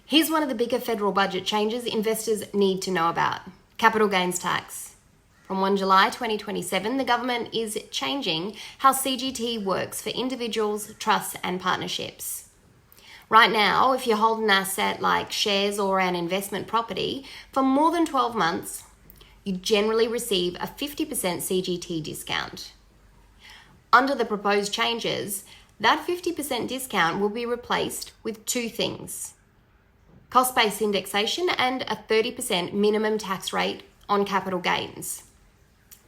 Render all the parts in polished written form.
Here's one of the bigger federal budget changes investors need to know about: capital gains tax. From 1 July 2027, the government is changing how CGT works for individuals, trusts, and partnerships. Right now, if you hold an asset like shares or an investment property for more than 12 months, you generally receive a 50% CGT discount. Under the proposed changes, that 50% discount will be replaced with two things: cost-based indexation and a 30% minimum tax rate on capital gains.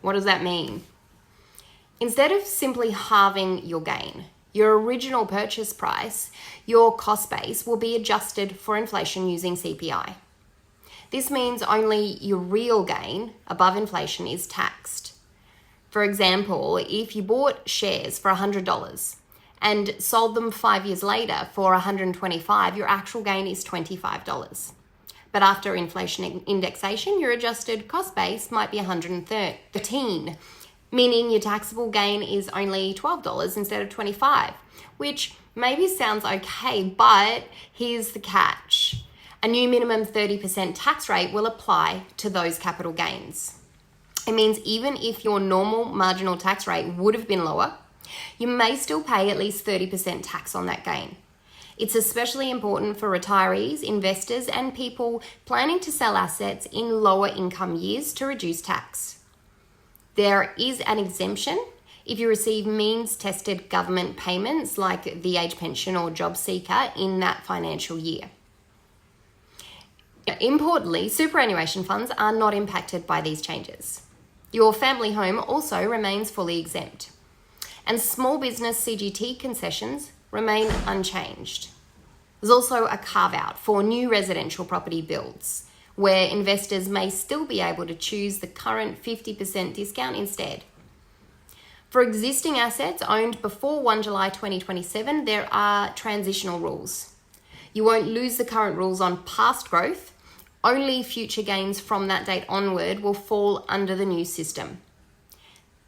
What does that mean? Instead of simply halving your gain, your original purchase price, your cost base will be adjusted for inflation using CPI. This means only your real gain above inflation is taxed. For example, if you bought shares for $100 and sold them 5 years later for $125, your actual gain is $25. But after inflation indexation, your adjusted cost base might be $113, meaning your taxable gain is only $12 instead of $25, which maybe sounds okay, but here's the catch. A new minimum 30% tax rate will apply to those capital gains. It means even if your normal marginal tax rate would have been lower, you may still pay at least 30% tax on that gain. It's especially important for retirees, investors, and people planning to sell assets in lower income years to reduce tax. There is an exemption if you receive means-tested government payments like the age pension or job seeker in that financial year. Importantly, superannuation funds are not impacted by these changes. Your family home also remains fully exempt. And small business CGT concessions remain unchanged. There's also a carve-out for new residential property builds, where investors may still be able to choose the current 50% discount instead. For existing assets owned before 1 July 2027, there are transitional rules. You won't lose the current rules on past growth. Only future gains from that date onward will fall under the new system.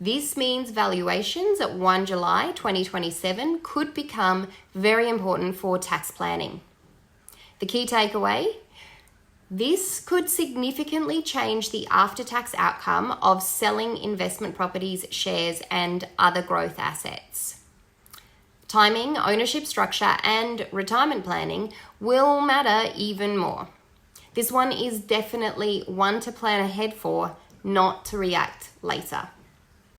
This means valuations at 1 July 2027 could become very important for tax planning. The key takeaway: this could significantly change the after-tax outcome of selling investment properties, shares, and other growth assets. Timing, ownership structure, and retirement planning will matter even more. This one is definitely one to plan ahead for, not to react later.